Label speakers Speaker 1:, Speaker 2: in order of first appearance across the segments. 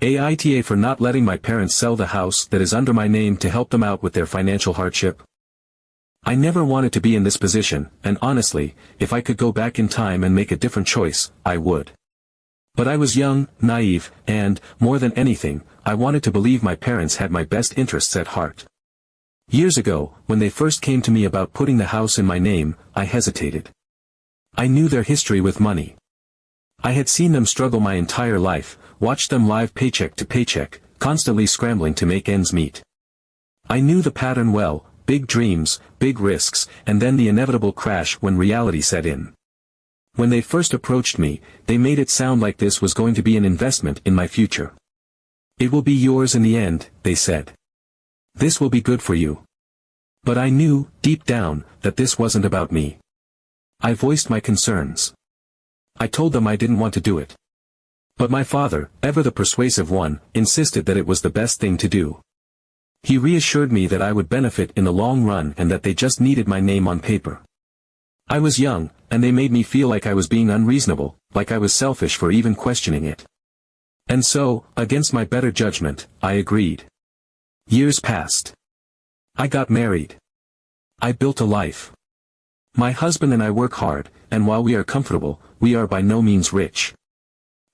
Speaker 1: AITA for not letting my parents sell the house that is under my name to help them out with their financial hardship. I never wanted to be in this position, and honestly, if I could go back in time and make a different choice, I would. But I was young, naive, and, more than anything, I wanted to believe my parents had my best interests at heart. Years ago, when they first came to me about putting the house in my name, I hesitated. I knew their history with money. I had seen them struggle my entire life, watched them live paycheck to paycheck, constantly scrambling to make ends meet. I knew the pattern well: big dreams, big risks, and then the inevitable crash when reality set in. When they first approached me, they made it sound like this was going to be an investment in my future. "It will be yours in the end," they said. "This will be good for you." But I knew, deep down, that this wasn't about me. I voiced my concerns. I told them I didn't want to do it. But my father, ever the persuasive one, insisted that it was the best thing to do. He reassured me that I would benefit in the long run and that they just needed my name on paper. I was young, and they made me feel like I was being unreasonable, like I was selfish for even questioning it. And so, against my better judgment, I agreed. Years passed. I got married. I built a life. My husband and I work hard, and while we are comfortable, we are by no means rich.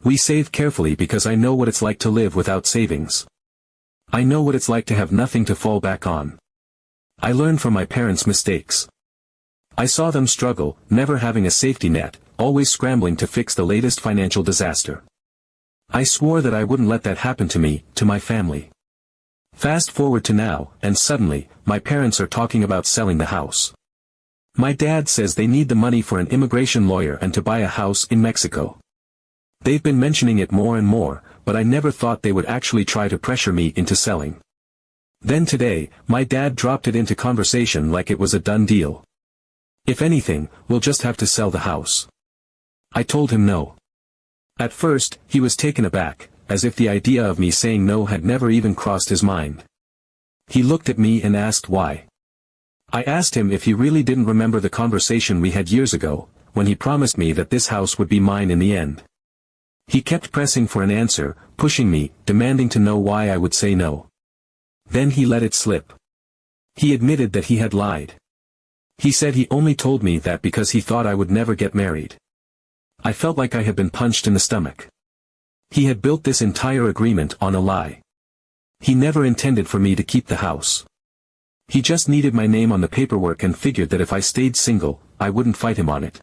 Speaker 1: We save carefully because I know what it's like to live without savings. I know what it's like to have nothing to fall back on. I learned from my parents' mistakes. I saw them struggle, never having a safety net, always scrambling to fix the latest financial disaster. I swore that I wouldn't let that happen to me, to my family. Fast forward to now, and suddenly, my parents are talking about selling the house. My dad says they need the money for an immigration lawyer and to buy a house in Mexico. They've been mentioning it more and more, but I never thought they would actually try to pressure me into selling. Then today, my dad dropped it into conversation like it was a done deal. "If anything, we'll just have to sell the house." I told him no. At first, he was taken aback, as if the idea of me saying no had never even crossed his mind. He looked at me and asked why. I asked him if he really didn't remember the conversation we had years ago, when he promised me that this house would be mine in the end. He kept pressing for an answer, pushing me, demanding to know why I would say no. Then he let it slip. He admitted that he had lied. He said he only told me that because he thought I would never get married. I felt like I had been punched in the stomach. He had built this entire agreement on a lie. He never intended for me to keep the house. He just needed my name on the paperwork and figured that if I stayed single, I wouldn't fight him on it.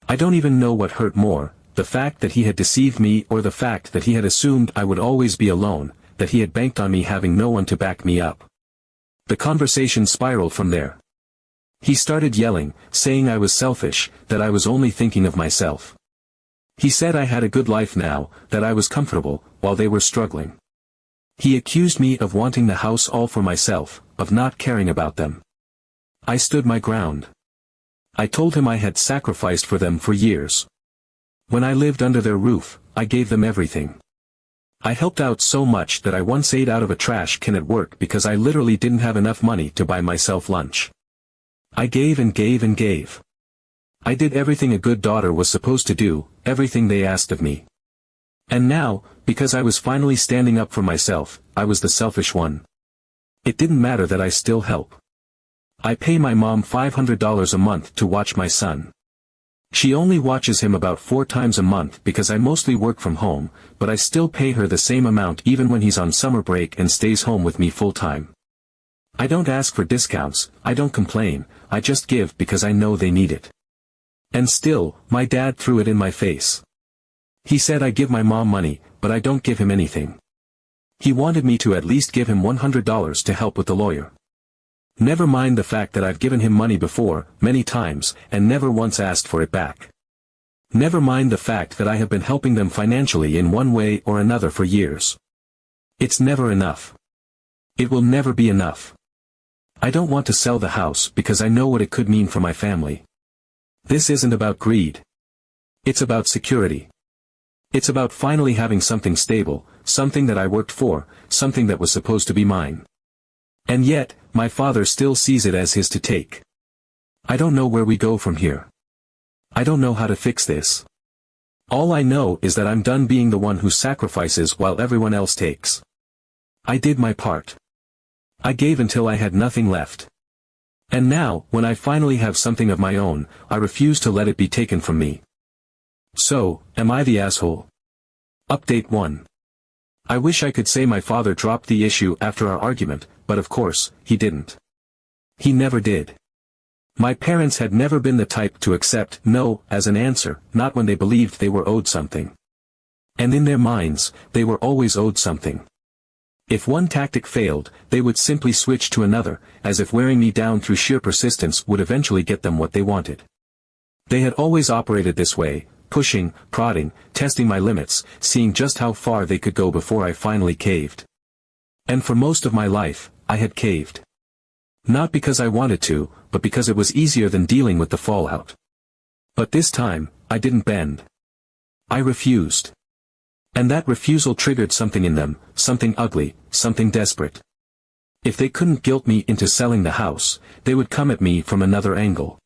Speaker 1: I don't even know what hurt more, the fact that he had deceived me or the fact that he had assumed I would always be alone, that he had banked on me having no one to back me up. The conversation spiraled from there. He started yelling, saying I was selfish, that I was only thinking of myself. He said I had a good life now, that I was comfortable, while they were struggling. He accused me of wanting the house all for myself, of not caring about them. I stood my ground. I told him I had sacrificed for them for years. When I lived under their roof, I gave them everything. I helped out so much that I once ate out of a trash can at work because I literally didn't have enough money to buy myself lunch. I gave and gave and gave. I did everything a good daughter was supposed to do, everything they asked of me. And now, because I was finally standing up for myself, I was the selfish one. It didn't matter that I still help. I pay my mom $500 a month to watch my son. She only watches him about 4 times a month because I mostly work from home, but I still pay her the same amount even when he's on summer break and stays home with me full time. I don't ask for discounts, I don't complain, I just give because I know they need it. And still, my dad threw it in my face. He said I give my mom money, but I don't give him anything. He wanted me to at least give him $100 to help with the lawyer. Never mind the fact that I've given him money before, many times, and never once asked for it back. Never mind the fact that I have been helping them financially in one way or another for years. It's never enough. It will never be enough. I don't want to sell the house because I know what it could mean for my family. This isn't about greed. It's about security. It's about finally having something stable, something that I worked for, something that was supposed to be mine. And yet, my father still sees it as his to take. I don't know where we go from here. I don't know how to fix this. All I know is that I'm done being the one who sacrifices while everyone else takes. I did my part. I gave until I had nothing left. And now, when I finally have something of my own, I refuse to let it be taken from me. So, am I the asshole? Update 1. I wish I could say my father dropped the issue after our argument, but of course, he didn't. He never did. My parents had never been the type to accept no as an answer, not when they believed they were owed something. And in their minds, they were always owed something. If one tactic failed, they would simply switch to another, as if wearing me down through sheer persistence would eventually get them what they wanted. They had always operated this way, pushing, prodding, testing my limits, seeing just how far they could go before I finally caved. And for most of my life, I had caved. Not because I wanted to, but because it was easier than dealing with the fallout. But this time, I didn't bend. I refused. And that refusal triggered something in them, something ugly, something desperate. If they couldn't guilt me into selling the house, they would come at me from another angle.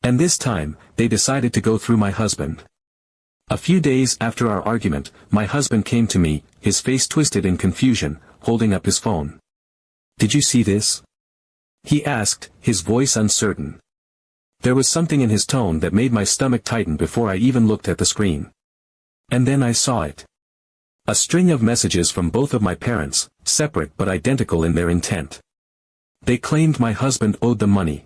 Speaker 1: And this time, they decided to go through my husband. A few days after our argument, my husband came to me, his face twisted in confusion, holding up his phone. "Did you see this?" he asked, his voice uncertain. There was something in his tone that made my stomach tighten before I even looked at the screen. And then I saw it. A string of messages from both of my parents, separate but identical in their intent. They claimed my husband owed them money.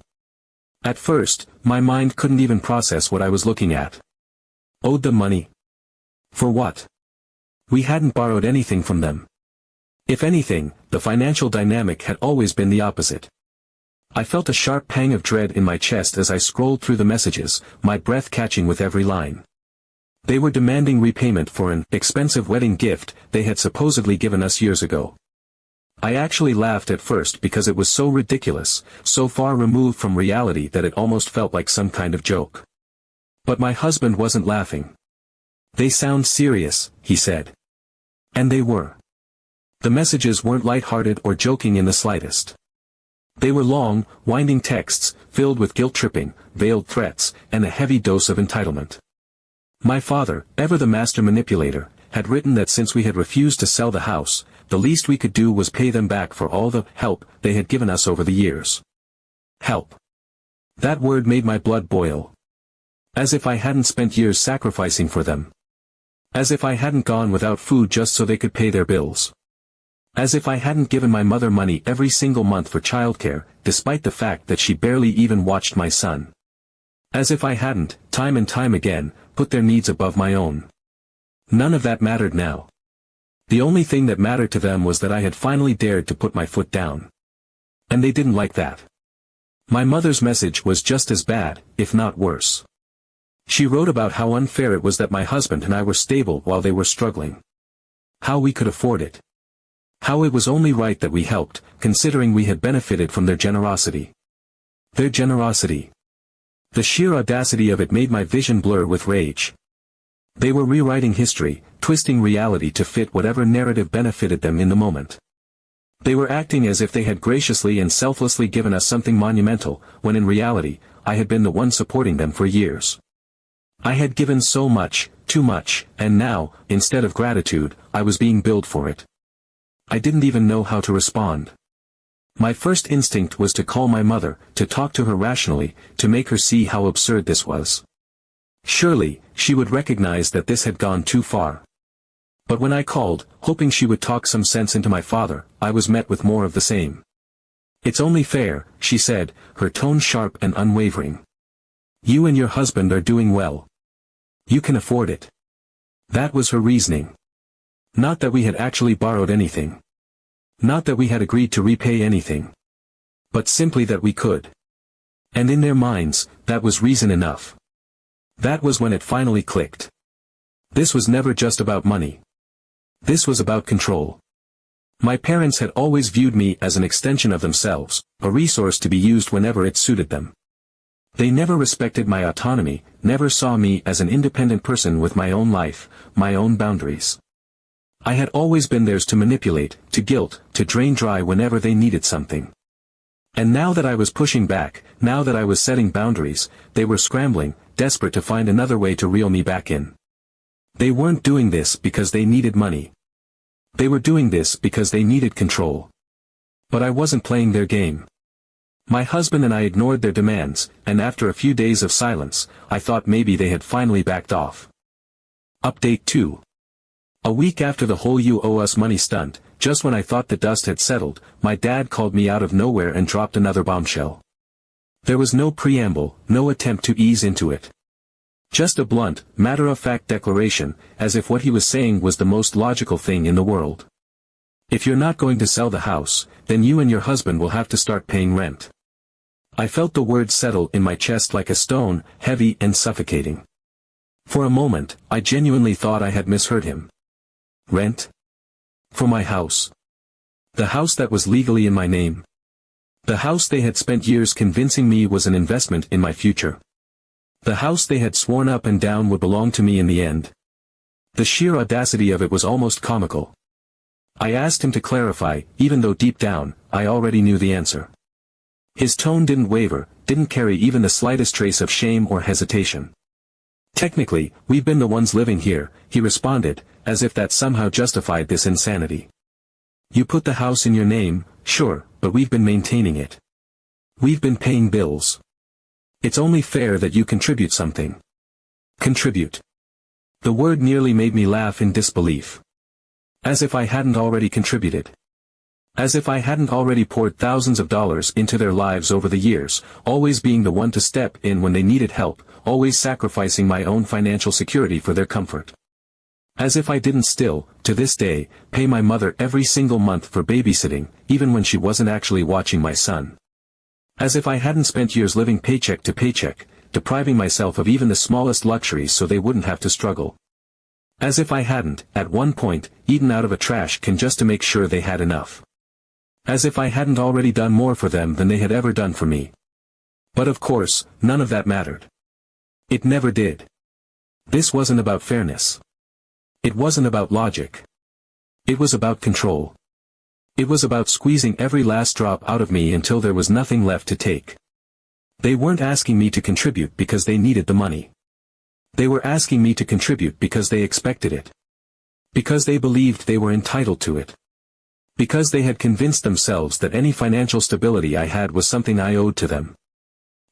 Speaker 1: At first, my mind couldn't even process what I was looking at. Owed them money? For what? We hadn't borrowed anything from them. If anything, the financial dynamic had always been the opposite. I felt a sharp pang of dread in my chest as I scrolled through the messages, my breath catching with every line. They were demanding repayment for an expensive wedding gift they had supposedly given us years ago. I actually laughed at first because it was so ridiculous, so far removed from reality that it almost felt like some kind of joke. But my husband wasn't laughing. "They sound serious," he said. And they were. The messages weren't light-hearted or joking in the slightest. They were long, winding texts, filled with guilt-tripping, veiled threats, and a heavy dose of entitlement. My father, ever the master manipulator, had written that since we had refused to sell the house, the least we could do was pay them back for all the help they had given us over the years. Help. That word made my blood boil. As if I hadn't spent years sacrificing for them. As if I hadn't gone without food just so they could pay their bills. As if I hadn't given my mother money every single month for childcare, despite the fact that she barely even watched my son. As if I hadn't, time and time again, put their needs above my own. None of that mattered now. The only thing that mattered to them was that I had finally dared to put my foot down. And they didn't like that. My mother's message was just as bad, if not worse. She wrote about how unfair it was that my husband and I were stable while they were struggling. How we could afford it. How it was only right that we helped, considering we had benefited from their generosity. Their generosity. The sheer audacity of it made my vision blur with rage. They were rewriting history, twisting reality to fit whatever narrative benefited them in the moment. They were acting as if they had graciously and selflessly given us something monumental, when in reality, I had been the one supporting them for years. I had given so much, too much, and now, instead of gratitude, I was being billed for it. I didn't even know how to respond. My first instinct was to call my mother, to talk to her rationally, to make her see how absurd this was. Surely, she would recognize that this had gone too far. But when I called, hoping she would talk some sense into my father, I was met with more of the same. "It's only fair," she said, her tone sharp and unwavering. "You and your husband are doing well. You can afford it." That was her reasoning. Not that we had actually borrowed anything. Not that we had agreed to repay anything. But simply that we could. And in their minds, that was reason enough. That was when it finally clicked. This was never just about money. This was about control. My parents had always viewed me as an extension of themselves, a resource to be used whenever it suited them. They never respected my autonomy, never saw me as an independent person with my own life, my own boundaries. I had always been theirs to manipulate, to guilt, to drain dry whenever they needed something. And now that I was pushing back, now that I was setting boundaries, they were scrambling, desperate to find another way to reel me back in. They weren't doing this because they needed money. They were doing this because they needed control. But I wasn't playing their game. My husband and I ignored their demands, and after a few days of silence, I thought maybe they had finally backed off. Update 2. A week after the whole "you owe us money" stunt, just when I thought the dust had settled, my dad called me out of nowhere and dropped another bombshell. There was no preamble, no attempt to ease into it. Just a blunt, matter-of-fact declaration, as if what he was saying was the most logical thing in the world. If you're not going to sell the house, then you and your husband will have to start paying rent. I felt the words settle in my chest like a stone, heavy and suffocating. For a moment, I genuinely thought I had misheard him. Rent? For my house. The house that was legally in my name. The house they had spent years convincing me was an investment in my future. The house they had sworn up and down would belong to me in the end. The sheer audacity of it was almost comical. I asked him to clarify, even though deep down, I already knew the answer. His tone didn't waver, didn't carry even the slightest trace of shame or hesitation. Technically, we've been the ones living here, he responded, as if that somehow justified this insanity. You put the house in your name, sure, but we've been maintaining it. We've been paying bills. It's only fair that you contribute something. Contribute. The word nearly made me laugh in disbelief. As if I hadn't already contributed. As if I hadn't already poured thousands of dollars into their lives over the years, always being the one to step in when they needed help, always sacrificing my own financial security for their comfort. As if I didn't still, to this day, pay my mother every single month for babysitting, even when she wasn't actually watching my son. As if I hadn't spent years living paycheck to paycheck, depriving myself of even the smallest luxuries so they wouldn't have to struggle. As if I hadn't, at one point, eaten out of a trash can just to make sure they had enough. As if I hadn't already done more for them than they had ever done for me. But of course, none of that mattered. It never did. This wasn't about fairness. It wasn't about logic. It was about control. It was about squeezing every last drop out of me until there was nothing left to take. They weren't asking me to contribute because they needed the money. They were asking me to contribute because they expected it. Because they believed they were entitled to it. Because they had convinced themselves that any financial stability I had was something I owed to them.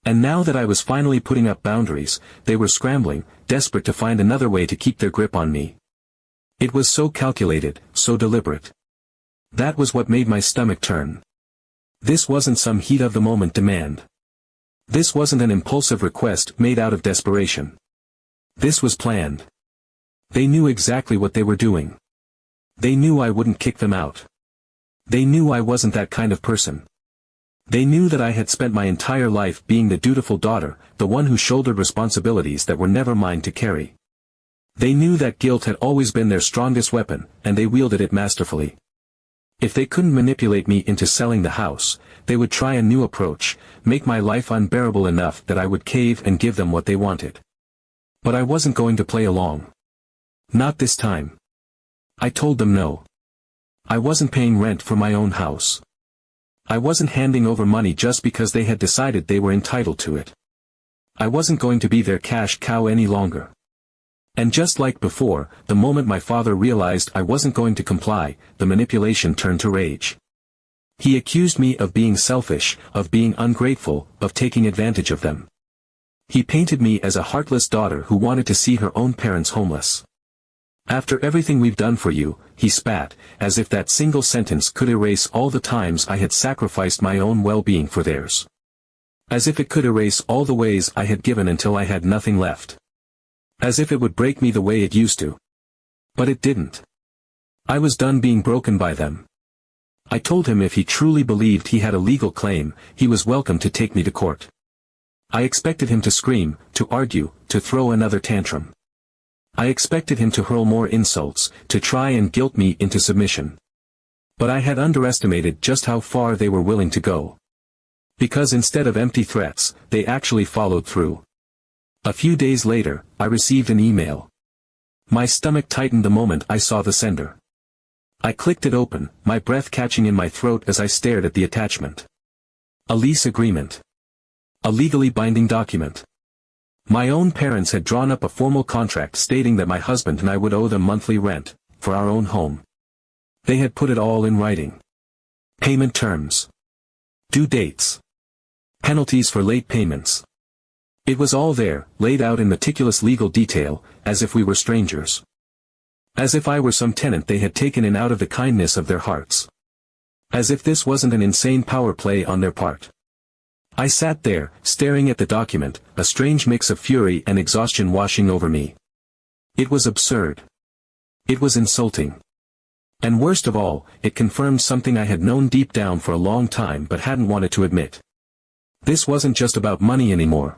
Speaker 1: And now that I was finally putting up boundaries, they were scrambling, desperate to find another way to keep their grip on me. It was so calculated, so deliberate. That was what made my stomach turn. This wasn't some heat-of-the-moment demand. This wasn't an impulsive request made out of desperation. This was planned. They knew exactly what they were doing. They knew I wouldn't kick them out. They knew I wasn't that kind of person. They knew that I had spent my entire life being the dutiful daughter, the one who shouldered responsibilities that were never mine to carry. They knew that guilt had always been their strongest weapon, and they wielded it masterfully. If they couldn't manipulate me into selling the house, they would try a new approach, make my life unbearable enough that I would cave and give them what they wanted. But I wasn't going to play along. Not this time. I told them no. I wasn't paying rent for my own house. I wasn't handing over money just because they had decided they were entitled to it. I wasn't going to be their cash cow any longer. And just like before, the moment my father realized I wasn't going to comply, the manipulation turned to rage. He accused me of being selfish, of being ungrateful, of taking advantage of them. He painted me as a heartless daughter who wanted to see her own parents homeless. After everything we've done for you, he spat, as if that single sentence could erase all the times I had sacrificed my own well-being for theirs. As if it could erase all the ways I had given until I had nothing left. As if it would break me the way it used to. But it didn't. I was done being broken by them. I told him if he truly believed he had a legal claim, he was welcome to take me to court. I expected him to scream, to argue, to throw another tantrum. I expected him to hurl more insults, to try and guilt me into submission. But I had underestimated just how far they were willing to go. Because instead of empty threats, they actually followed through. A few days later, I received an email. My stomach tightened the moment I saw the sender. I clicked it open, my breath catching in my throat as I stared at the attachment. A lease agreement. A legally binding document. My own parents had drawn up a formal contract stating that my husband and I would owe them monthly rent, for our own home. They had put it all in writing. Payment terms. Due dates. Penalties for late payments. It was all there, laid out in meticulous legal detail, as if we were strangers. As if I were some tenant they had taken in out of the kindness of their hearts. As if this wasn't an insane power play on their part. I sat there, staring at the document, a strange mix of fury and exhaustion washing over me. It was absurd. It was insulting. And worst of all, it confirmed something I had known deep down for a long time but hadn't wanted to admit. This wasn't just about money anymore.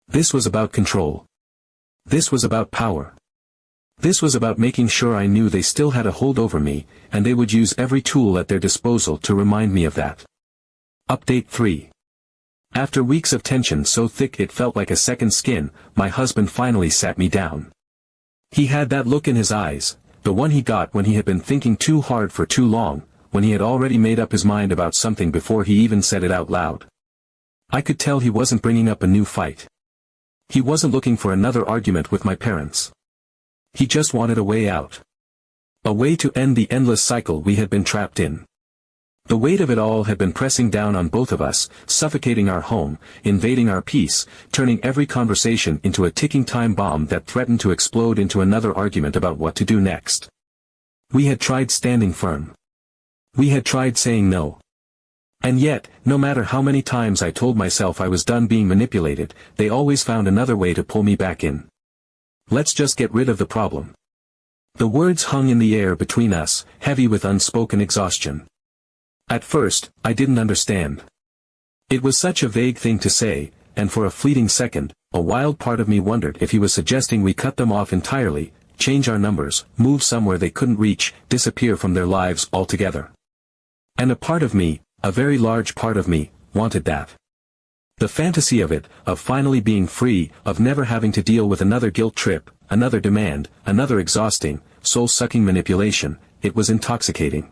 Speaker 1: This was about control. This was about power. This was about making sure I knew they still had a hold over me, and they would use every tool at their disposal to remind me of that. Update 3. After weeks of tension so thick it felt like a second skin, my husband finally sat me down. He had that look in his eyes, the one he got when he had been thinking too hard for too long, when he had already made up his mind about something before he even said it out loud. I could tell he wasn't bringing up a new fight. He wasn't looking for another argument with my parents. He just wanted a way out. A way to end the endless cycle we had been trapped in. The weight of it all had been pressing down on both of us, suffocating our home, invading our peace, turning every conversation into a ticking time bomb that threatened to explode into another argument about what to do next. We had tried standing firm. We had tried saying no. And yet, no matter how many times I told myself I was done being manipulated, they always found another way to pull me back in. Let's just get rid of the problem. The words hung in the air between us, heavy with unspoken exhaustion. At first, I didn't understand. It was such a vague thing to say, and for a fleeting second, a wild part of me wondered if he was suggesting we cut them off entirely, change our numbers, move somewhere they couldn't reach, disappear from their lives altogether. And a part of me, a very large part of me, wanted that. The fantasy of it, of finally being free, of never having to deal with another guilt trip, another demand, another exhausting, soul-sucking manipulation, it was intoxicating.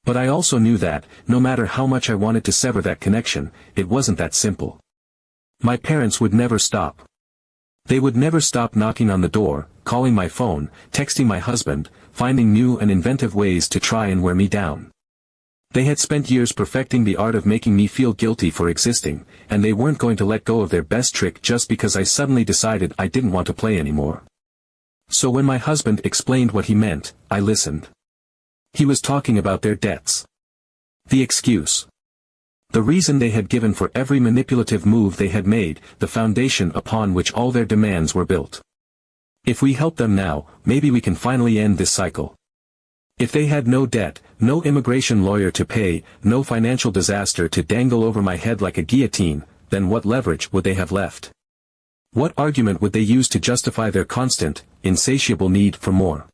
Speaker 1: But I also knew that, no matter how much I wanted to sever that connection, it wasn't that simple. My parents would never stop. They would never stop knocking on the door, calling my phone, texting my husband, finding new and inventive ways to try and wear me down. They had spent years perfecting the art of making me feel guilty for existing, and they weren't going to let go of their best trick just because I suddenly decided I didn't want to play anymore. So when my husband explained what he meant, I listened. He was talking about their debts. The excuse. The reason they had given for every manipulative move they had made, the foundation upon which all their demands were built. If we help them now, maybe we can finally end this cycle. If they had no debt, no immigration lawyer to pay, no financial disaster to dangle over my head like a guillotine, then what leverage would they have left? What argument would they use to justify their constant, insatiable need for more?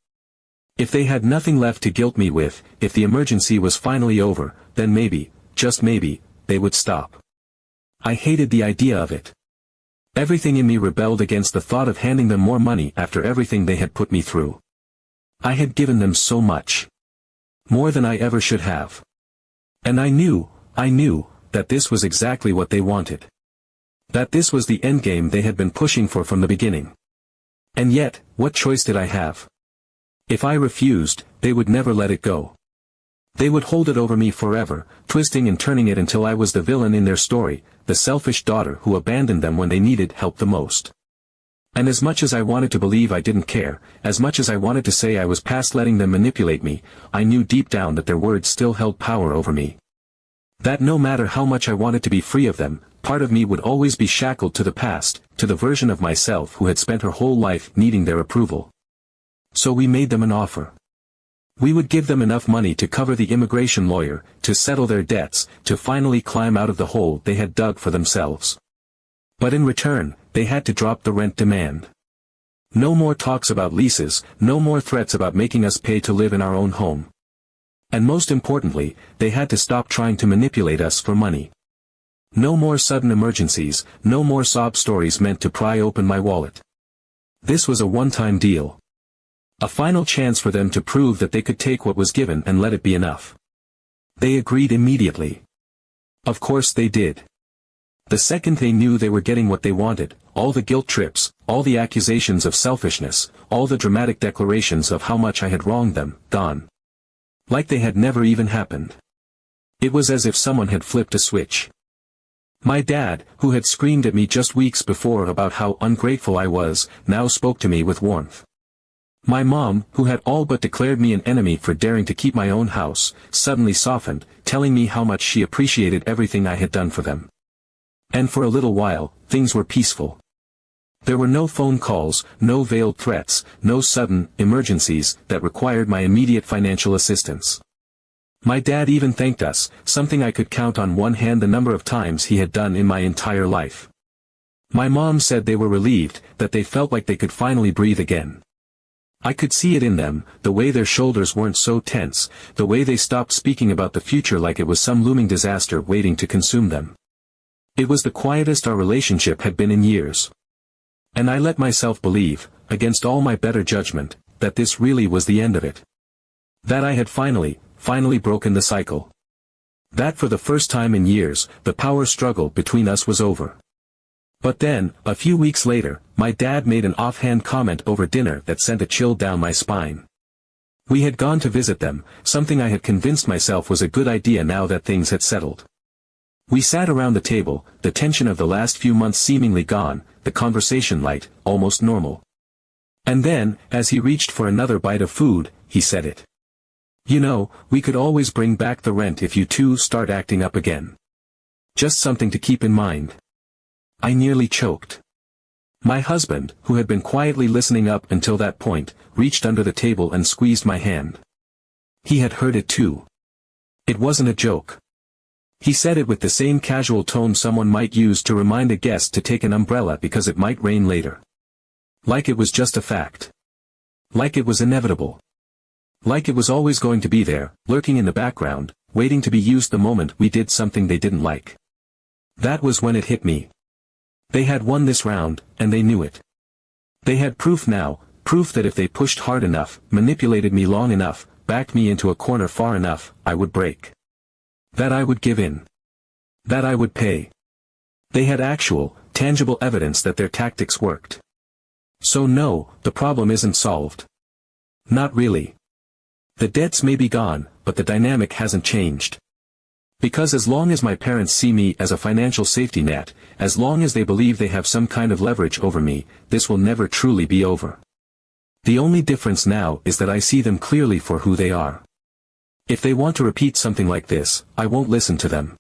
Speaker 1: If they had nothing left to guilt me with, if the emergency was finally over, then maybe, just maybe, they would stop. I hated the idea of it. Everything in me rebelled against the thought of handing them more money after everything they had put me through. I had given them so much. More than I ever should have. And I knew, that this was exactly what they wanted. That this was the endgame they had been pushing for from the beginning. And yet, what choice did I have? If I refused, they would never let it go. They would hold it over me forever, twisting and turning it until I was the villain in their story, the selfish daughter who abandoned them when they needed help the most. And as much as I wanted to believe I didn't care, as much as I wanted to say I was past letting them manipulate me, I knew deep down that their words still held power over me. That no matter how much I wanted to be free of them, part of me would always be shackled to the past, to the version of myself who had spent her whole life needing their approval. So we made them an offer. We would give them enough money to cover the immigration lawyer, to settle their debts, to finally climb out of the hole they had dug for themselves. But in return, they had to drop the rent demand. No more talks about leases, no more threats about making us pay to live in our own home. And most importantly, they had to stop trying to manipulate us for money. No more sudden emergencies, no more sob stories meant to pry open my wallet. This was a one-time deal. A final chance for them to prove that they could take what was given and let it be enough. They agreed immediately. Of course they did. The second they knew they were getting what they wanted, all the guilt trips, all the accusations of selfishness, all the dramatic declarations of how much I had wronged them, gone. Like they had never even happened. It was as if someone had flipped a switch. My dad, who had screamed at me just weeks before about how ungrateful I was, now spoke to me with warmth. My mom, who had all but declared me an enemy for daring to keep my own house, suddenly softened, telling me how much she appreciated everything I had done for them. And for a little while, things were peaceful. There were no phone calls, no veiled threats, no sudden emergencies that required my immediate financial assistance. My dad even thanked us, something I could count on one hand the number of times he had done in my entire life. My mom said they were relieved, that they felt like they could finally breathe again. I could see it in them, the way their shoulders weren't so tense, the way they stopped speaking about the future like it was some looming disaster waiting to consume them. It was the quietest our relationship had been in years. And I let myself believe, against all my better judgment, that this really was the end of it. That I had finally broken the cycle. That for the first time in years, the power struggle between us was over. But then, a few weeks later, my dad made an offhand comment over dinner that sent a chill down my spine. We had gone to visit them, something I had convinced myself was a good idea now that things had settled. We sat around the table, the tension of the last few months seemingly gone, the conversation light, almost normal. And then, as he reached for another bite of food, he said it. You know, we could always bring back the rent if you two start acting up again. Just something to keep in mind. I nearly choked. My husband, who had been quietly listening up until that point, reached under the table and squeezed my hand. He had heard it too. It wasn't a joke. He said it with the same casual tone someone might use to remind a guest to take an umbrella because it might rain later. Like it was just a fact. Like it was inevitable. Like it was always going to be there, lurking in the background, waiting to be used the moment we did something they didn't like. That was when it hit me. They had won this round, and they knew it. They had proof now, proof that if they pushed hard enough, manipulated me long enough, backed me into a corner far enough, I would break. That I would give in. That I would pay. They had actual, tangible evidence that their tactics worked. So no, the problem isn't solved. Not really. The debts may be gone, but the dynamic hasn't changed. Because as long as my parents see me as a financial safety net, as long as they believe they have some kind of leverage over me, this will never truly be over. The only difference now is that I see them clearly for who they are. If they want to repeat something like this, I won't listen to them.